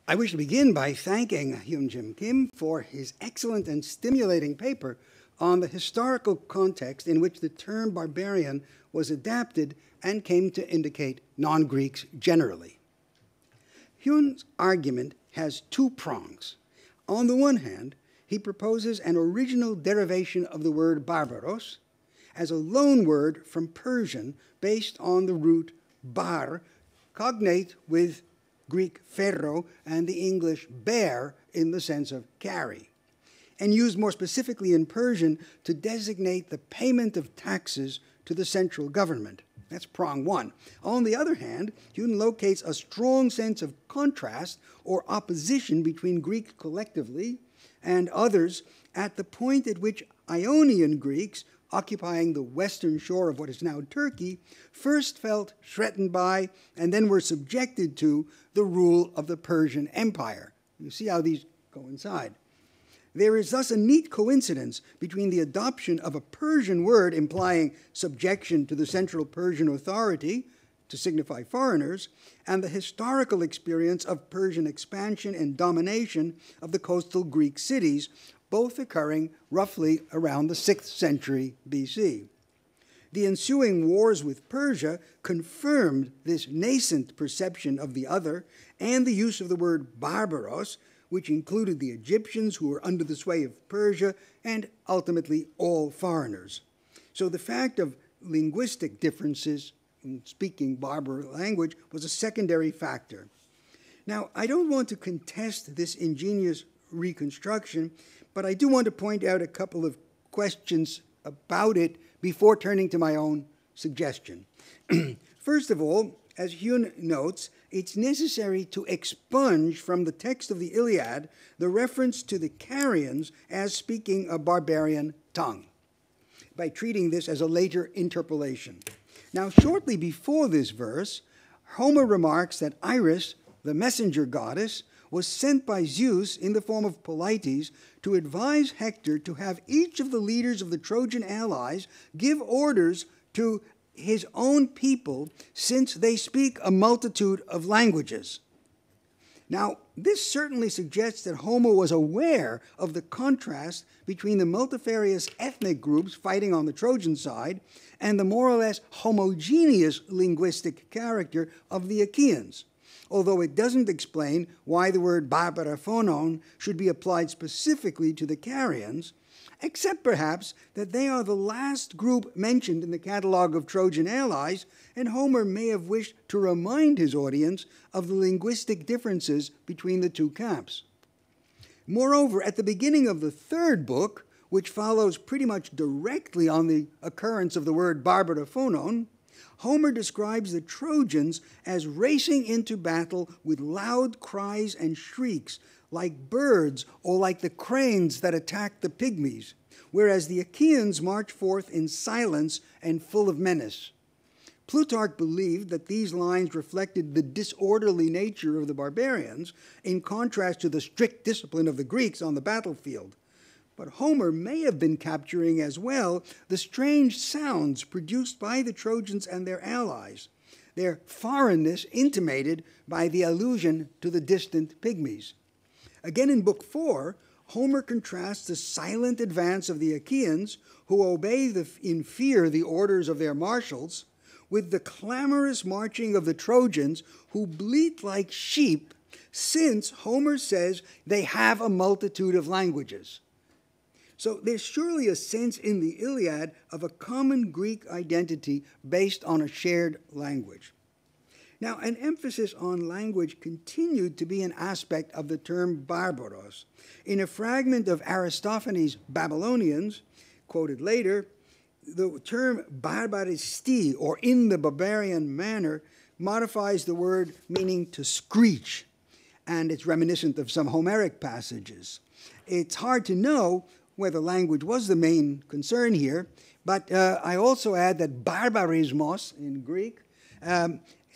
I wish to begin by thanking Hyun Jin Kim for his excellent and stimulating paper on the historical context in which the term barbarian was adapted and came to indicate non-Greeks generally. Hyun's argument has two prongs. On the one hand, he proposes an original derivation of the word barbaros as a loan word from Persian based on the root bar, cognate with Greek phero and the English bear in the sense of carry, and used more specifically in Persian to designate the payment of taxes to the central government. That's prong one. On the other hand, Hyun locates a strong sense of contrast or opposition between Greek collectively and others at the point at which Ionian Greeks, occupying the western shore of what is now Turkey, first felt threatened by and then were subjected to the rule of the Persian Empire. You see how these coincide. There is thus a neat coincidence between the adoption of a Persian word implying subjection to the central Persian authority to signify foreigners, and the historical experience of Persian expansion and domination of the coastal Greek cities, both occurring roughly around the 6th century BC. The ensuing wars with Persia confirmed this nascent perception of the other and the use of the word barbaros, which included the Egyptians who were under the sway of Persia and ultimately all foreigners. So the fact of linguistic differences in speaking Barbar language was a secondary factor. Now, I don't want to contest this ingenious reconstruction, but I do want to point out a couple of questions about it before turning to my own suggestion. First of all, as Hyun notes, it's necessary to expunge from the text of the Iliad the reference to the Carians as speaking a barbarian tongue, by treating this as a later interpolation. Now, shortly before this verse, Homer remarks that Iris, the messenger goddess, was sent by Zeus in the form of Polites to advise Hector to have each of the leaders of the Trojan allies give orders to his own people, since they speak a multitude of languages. Now, this certainly suggests that Homer was aware of the contrast between the multifarious ethnic groups fighting on the Trojan side and the more or less homogeneous linguistic character of the Achaeans, although it doesn't explain why the word barbaraphonon should be applied specifically to the Carians, except perhaps that they are the last group mentioned in the catalog of Trojan allies, and Homer may have wished to remind his audience of the linguistic differences between the two camps. Moreover, at the beginning of the third book, which follows pretty much directly on the occurrence of the word barbaraphonon, Homer describes the Trojans as racing into battle with loud cries and shrieks, like birds or like the cranes that attack the pygmies, whereas the Achaeans march forth in silence and full of menace. Plutarch believed that these lines reflected the disorderly nature of the barbarians, in contrast to the strict discipline of the Greeks on the battlefield. But Homer may have been capturing as well the strange sounds produced by the Trojans and their allies, their foreignness intimated by the allusion to the distant pygmies. Again, in Book 4, Homer contrasts the silent advance of the Achaeans, who obey in fear the orders of their marshals, with the clamorous marching of the Trojans, who bleat like sheep, since Homer says they have a multitude of languages. So there's surely a sense in the Iliad of a common Greek identity based on a shared language. Now, an emphasis on language continued to be an aspect of the term barbaros. In a fragment of Aristophanes' Babylonians, quoted later, the term barbaristi, or in the barbarian manner, modifies the word meaning to screech, and it's reminiscent of some Homeric passages. It's hard to know whether language was the main concern here, but I also add that barbarismos in Greek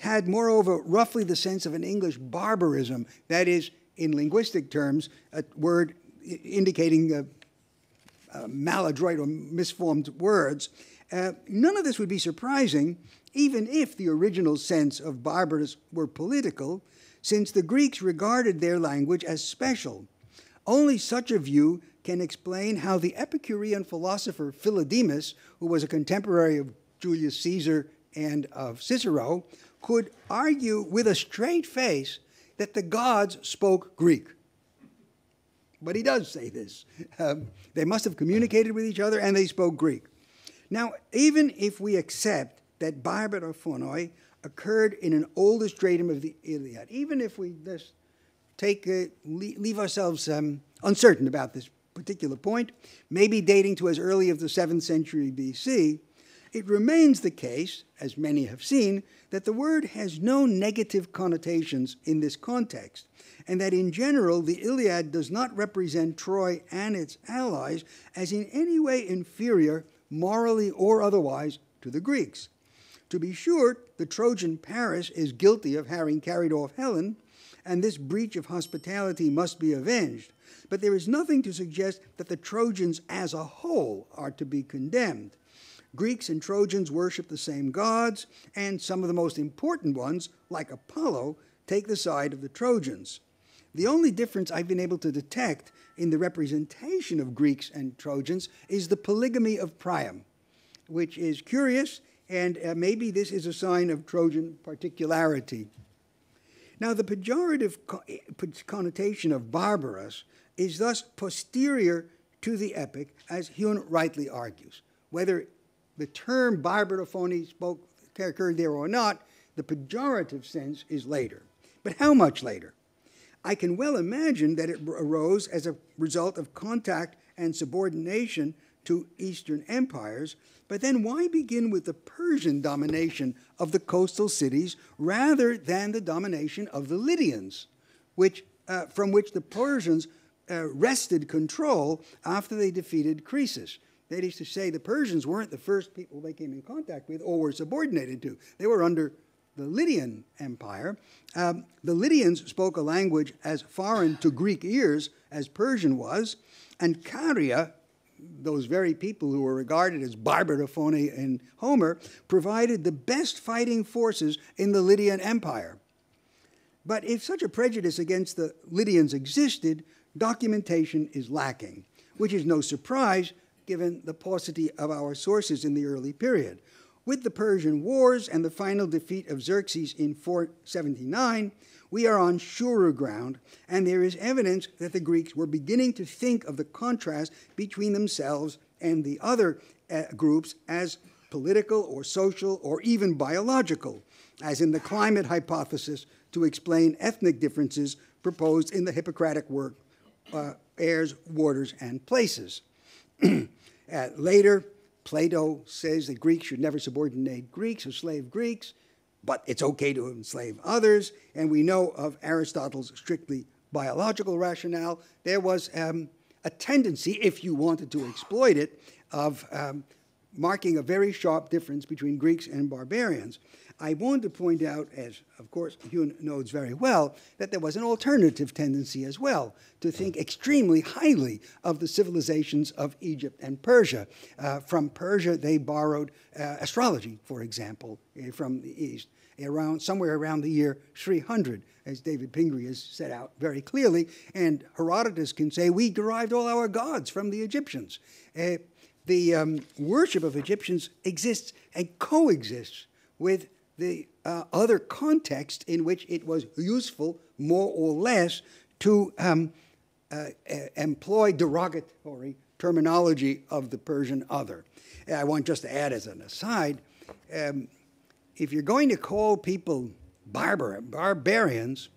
had, moreover, roughly the sense of an English barbarism, that is, in linguistic terms, a word indicating maladroit or misformed words. None of this would be surprising, even if the original sense of barbarous were political, since the Greeks regarded their language as special. Only such a view can explain how the Epicurean philosopher Philodemus, who was a contemporary of Julius Caesar and of Cicero, could argue with a straight face that the gods spoke Greek. But he does say this. They must have communicated with each other and they spoke Greek. Now, even if we accept that barbarophonoi occurred in an older stratum of the Iliad, even if we just leave ourselves uncertain about this particular point, maybe dating to as early as the 7th century BC, it remains the case, as many have seen, that the word has no negative connotations in this context, and that in general the Iliad does not represent Troy and its allies as in any way inferior, morally or otherwise, to the Greeks. To be sure, the Trojan Paris is guilty of having carried off Helen, and this breach of hospitality must be avenged. But there is nothing to suggest that the Trojans as a whole are to be condemned. Greeks and Trojans worship the same gods, and some of the most important ones, like Apollo, take the side of the Trojans. The only difference I've been able to detect in the representation of Greeks and Trojans is the polygamy of Priam, which is curious, and maybe this is a sign of Trojan particularity. Now, the pejorative connotation of barbaros is thus posterior to the epic, as Hyun rightly argues. Whether the term barbarophony occurred there or not, the pejorative sense is later. But how much later? I can well imagine that it arose as a result of contact and subordination to Eastern empires, but then why begin with the Persian domination of the coastal cities rather than the domination of the Lydians, from which the Persians wrested control after they defeated Croesus? That is to say, the Persians weren't the first people they came in contact with or were subordinated to. They were under the Lydian Empire. The Lydians spoke a language as foreign to Greek ears as Persian was, and Caria, those very people who were regarded as barbarophony in Homer, provided the best fighting forces in the Lydian Empire. But if such a prejudice against the Lydians existed, documentation is lacking, which is no surprise given the paucity of our sources in the early period. With the Persian Wars and the final defeat of Xerxes in 479, we are on surer ground, and there is evidence that the Greeks were beginning to think of the contrast between themselves and the other groups as political or social or even biological, as in the climate hypothesis to explain ethnic differences proposed in the Hippocratic work, Airs, Waters, and Places. Later, Plato says that Greeks should never subordinate Greeks or slave Greeks, but it's okay to enslave others. And we know of Aristotle's strictly biological rationale. There was a tendency, if you wanted to exploit it, of marking a very sharp difference between Greeks and barbarians. I want to point out, as of course Hyun knows very well, that there was an alternative tendency as well to think extremely highly of the civilizations of Egypt and Persia. From Persia, they borrowed astrology, for example, from the East, somewhere around the year 300, as David Pingree has set out very clearly. And Herodotus can say, we derived all our gods from the Egyptians. The worship of Egyptians exists and coexists with the other context in which it was useful, more or less, to employ derogatory terminology of the Persian other. I want just to add as an aside, if you're going to call people barbarians,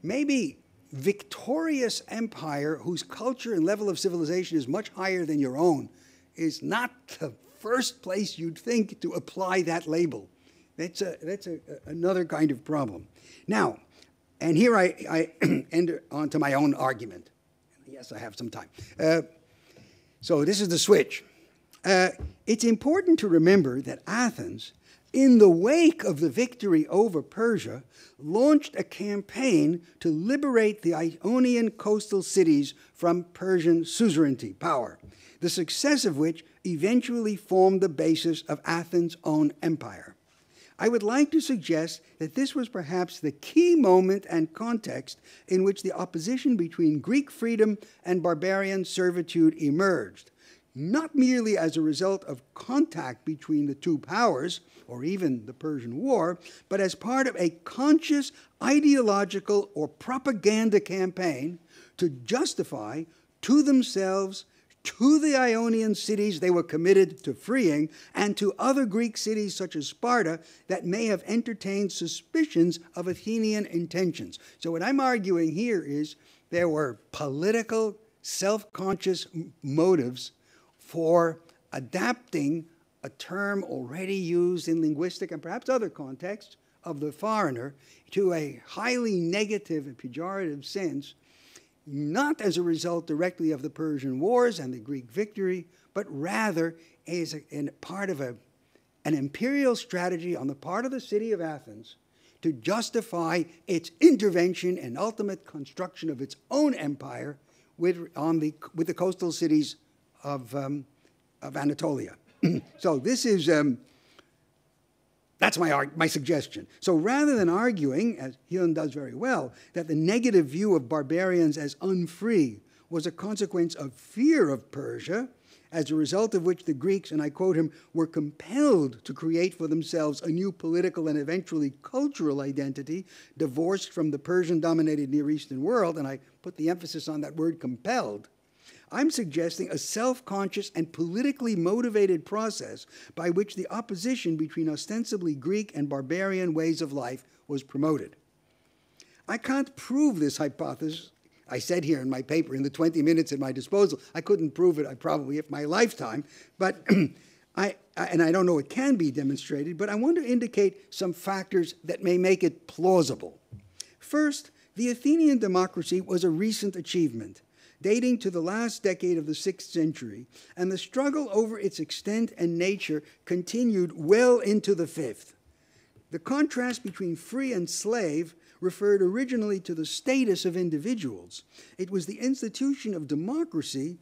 maybe victorious empire whose culture and level of civilization is much higher than your own is not the first place you'd think to apply that label. That's another kind of problem. Now, and here I enter onto my own argument. Yes, I have some time. So this is the switch. It's important to remember that Athens, in the wake of the victory over Persia, launched a campaign to liberate the Ionian coastal cities from Persian suzerainty power, the success of which eventually formed the basis of Athens' own empire. I would like to suggest that this was perhaps the key moment and context in which the opposition between Greek freedom and barbarian servitude emerged, not merely as a result of contact between the two powers, or even the Persian War, but as part of a conscious ideological or propaganda campaign to justify to themselves, to the Ionian cities they were committed to freeing, and to other Greek cities such as Sparta that may have entertained suspicions of Athenian intentions. So what I'm arguing here is there were political, self-conscious motives for adapting a term already used in linguistic and perhaps other contexts of the foreigner to a highly negative and pejorative sense, not as a result directly of the Persian Wars and the Greek victory, but rather as part of an imperial strategy on the part of the city of Athens to justify its intervention and ultimate construction of its own empire with the coastal cities of Anatolia. So this is, that's my suggestion. So rather than arguing, as Hyun does very well, that the negative view of barbarians as unfree was a consequence of fear of Persia, as a result of which the Greeks, and I quote him, were compelled to create for themselves a new political and eventually cultural identity divorced from the Persian-dominated Near Eastern world, and I put the emphasis on that word compelled, I'm suggesting a self-conscious and politically motivated process by which the opposition between ostensibly Greek and barbarian ways of life was promoted. I can't prove this hypothesis. I said here in my paper, in the 20 minutes at my disposal, I couldn't prove it, probably, if my lifetime, but and I don't know it can be demonstrated, but I want to indicate some factors that may make it plausible. First, the Athenian democracy was a recent achievement, dating to the last decade of the 6th century, and the struggle over its extent and nature continued well into the 5th. The contrast between free and slave referred originally to the status of individuals. It was the institution of democracy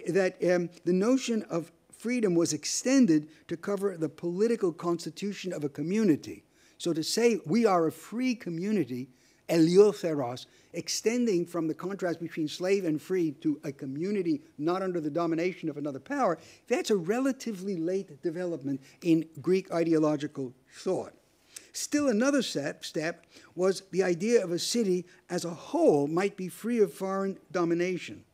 that the notion of freedom was extended to cover the political constitution of a community. So to say we are a free community, eleutheros, extending from the contrast between slave and free to a community not under the domination of another power, that's a relatively late development in Greek ideological thought. Still another step was the idea of a city as a whole might be free of foreign domination.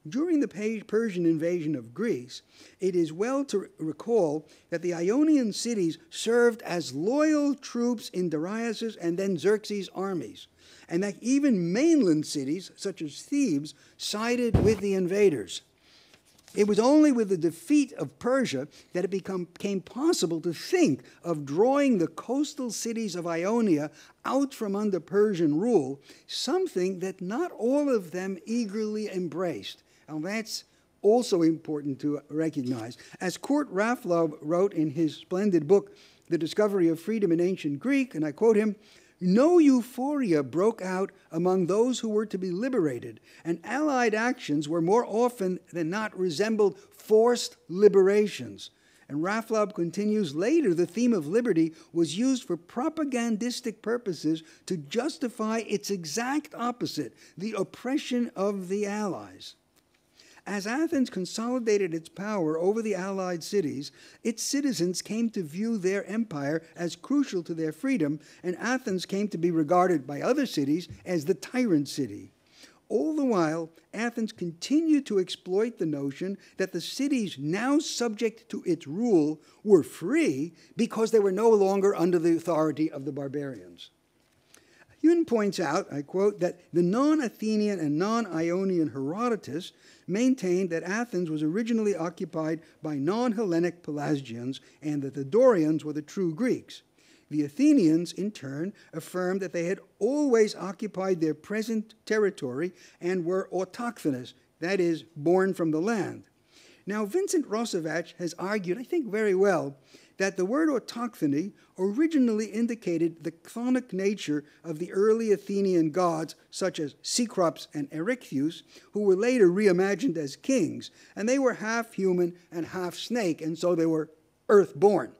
During the Persian invasion of Greece, it is well to recall that the Ionian cities served as loyal troops in Darius's and then Xerxes' armies, and that even mainland cities, such as Thebes, sided with the invaders. It was only with the defeat of Persia that it became possible to think of drawing the coastal cities of Ionia out from under Persian rule, something that not all of them eagerly embraced. And that's also important to recognize. As Kurt Raaflaub wrote in his splendid book, The Discovery of Freedom in Ancient Greek, and I quote him, "No euphoria broke out among those who were to be liberated, and allied actions were more often than not resembled forced liberations." And Raaflaub continues, later the theme of liberty was used for propagandistic purposes to justify its exact opposite, the oppression of the allies. As Athens consolidated its power over the allied cities, its citizens came to view their empire as crucial to their freedom, and Athens came to be regarded by other cities as the tyrant city. All the while, Athens continued to exploit the notion that the cities now subject to its rule were free because they were no longer under the authority of the barbarians. Hyun points out, I quote, that the non-Athenian and non-Ionian Herodotus maintained that Athens was originally occupied by non-Hellenic Pelasgians and that the Dorians were the true Greeks. The Athenians, in turn, affirmed that they had always occupied their present territory and were autochthonous, that is, born from the land. Now, Vincent Rosavach has argued, I think very well, that the word autochthony originally indicated the chthonic nature of the early Athenian gods, such as Cecrops and Eryctheus, who were later reimagined as kings, and they were half human and half snake, and so they were earth-born.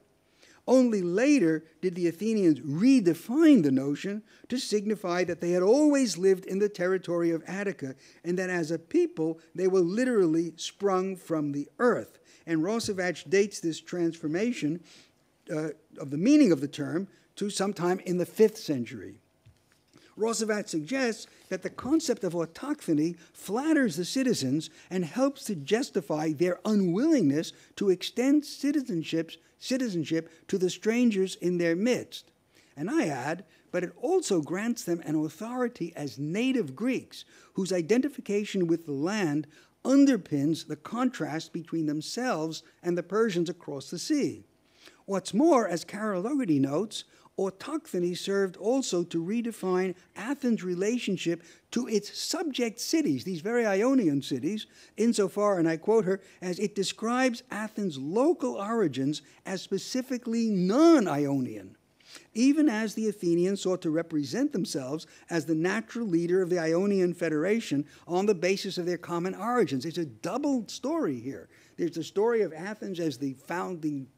Only later did the Athenians redefine the notion to signify that they had always lived in the territory of Attica and that as a people they were literally sprung from the earth. And Roosevelt dates this transformation of the meaning of the term to sometime in the 5th century. Roosevelt suggests that the concept of autochthony flatters the citizens and helps to justify their unwillingness to extend citizenship to the strangers in their midst. And I add, but it also grants them an authority as native Greeks, whose identification with the land underpins the contrast between themselves and the Persians across the sea. What's more, as Carol Dougherty notes, autochthony served also to redefine Athens' relationship to its subject cities, these very Ionian cities, insofar, and I quote her, as it describes Athens' local origins as specifically non-Ionian, even as the Athenians sought to represent themselves as the natural leader of the Ionian Federation on the basis of their common origins. It's a double story here. There's the story of Athens as the founding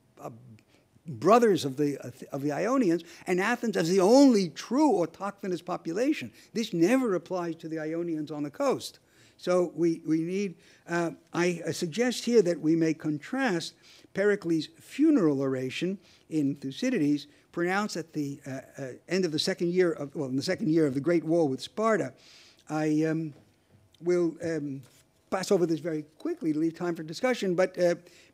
brothers of the Ionians, and Athens as the only true autochthonous population. This never applies to the Ionians on the coast. So we need, I suggest here that we may contrast Pericles' funeral oration in Thucydides, pronounced at the end of the second year of, well, in the second year of the Great War with Sparta. I will pass over this very quickly to leave time for discussion, but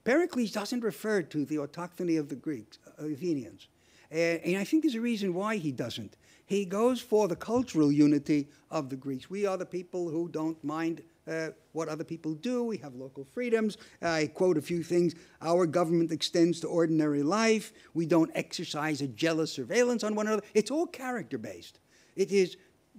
Pericles doesn't refer to the autochthony of the Greeks, Athenians. And I think there's a reason why he doesn't. He goes for the cultural unity of the Greeks. We are the people who don't mind what other people do. We have local freedoms. I quote a few things. Our government extends to ordinary life. We don't exercise a jealous surveillance on one another. It's all character-based. It is,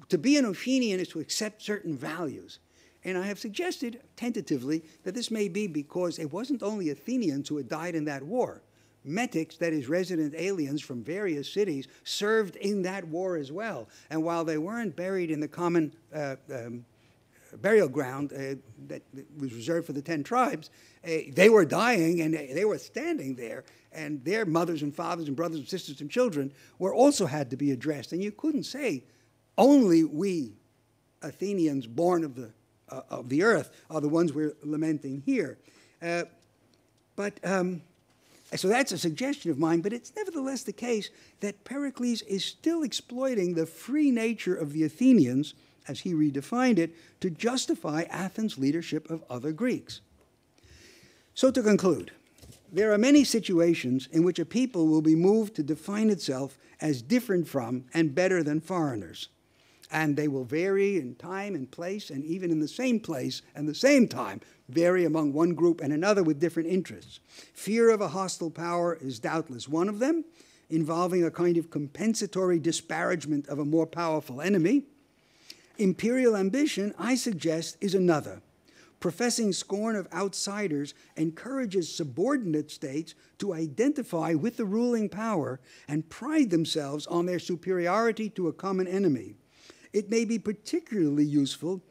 to be an Athenian is to accept certain values. And I have suggested, tentatively, that this may be because it wasn't only Athenians who had died in that war. Metics, that is, resident aliens from various cities, served in that war as well. And while they weren't buried in the common burial ground that was reserved for the 10 tribes, they were dying and they were standing there, and their mothers and fathers and brothers and sisters and children were also had to be addressed. And you couldn't say, only we Athenians born of the earth are the ones we're lamenting here. So that's a suggestion of mine, but it's nevertheless the case that Pericles is still exploiting the free nature of the Athenians, as he redefined it, to justify Athens' leadership of other Greeks. So to conclude, there are many situations in which a people will be moved to define itself as different from and better than foreigners. And they will vary in time and place, and even in the same place and the same time, vary among one group and another with different interests. Fear of a hostile power is doubtless one of them, involving a kind of compensatory disparagement of a more powerful enemy. Imperial ambition, I suggest, is another. Professing scorn of outsiders encourages subordinate states to identify with the ruling power and pride themselves on their superiority to a common enemy. It may be particularly useful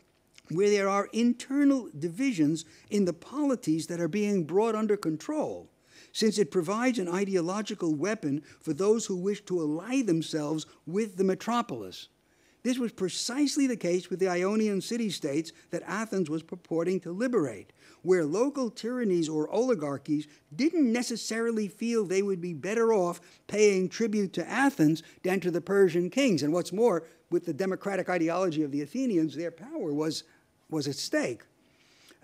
where there are internal divisions in the polities that are being brought under control, since it provides an ideological weapon for those who wish to ally themselves with the metropolis. This was precisely the case with the Ionian city-states that Athens was purporting to liberate, where local tyrannies or oligarchies didn't necessarily feel they would be better off paying tribute to Athens than to the Persian kings. And what's more, with the democratic ideology of the Athenians, their power was at stake.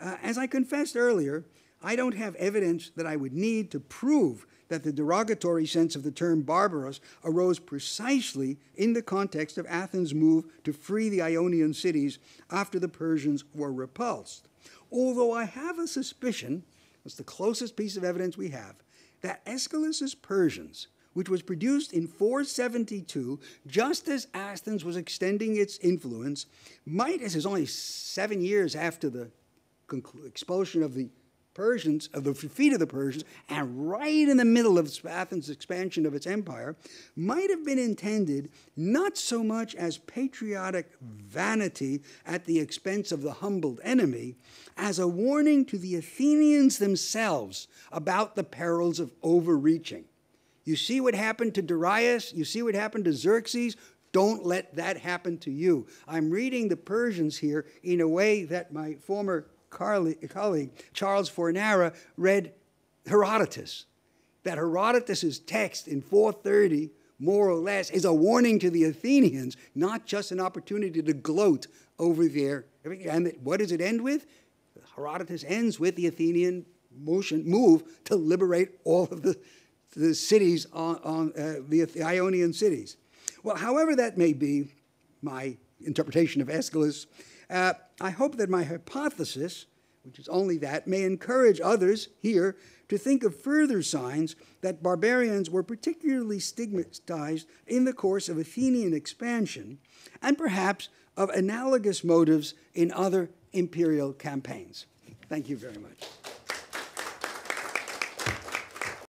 As I confessed earlier, I don't have evidence that I would need to prove that the derogatory sense of the term barbaros arose precisely in the context of Athens' move to free the Ionian cities after the Persians were repulsed. Although I have a suspicion, that's the closest piece of evidence we have, that Aeschylus's Persians, which was produced in 472, just as Athens was extending its influence, might, as is only 7 years after the expulsion of the Persians, of the defeat of the Persians, and right in the middle of Athens' expansion of its empire, might have been intended not so much as patriotic vanity at the expense of the humbled enemy, as a warning to the Athenians themselves about the perils of overreaching. You see what happened to Darius? You see what happened to Xerxes? Don't let that happen to you. I'm reading the Persians here in a way that my former colleague, Charles Fornara, read Herodotus. That Herodotus' text in 430, more or less, is a warning to the Athenians, not just an opportunity to gloat over their... And what does it end with? Herodotus ends with the Athenian move to liberate all of the cities the Ionian cities. Well, however that may be, my interpretation of Aeschylus, I hope that my hypothesis, which is only that, may encourage others here to think of further signs that barbarians were particularly stigmatized in the course of Athenian expansion, and perhaps of analogous motives in other imperial campaigns. Thank you very much.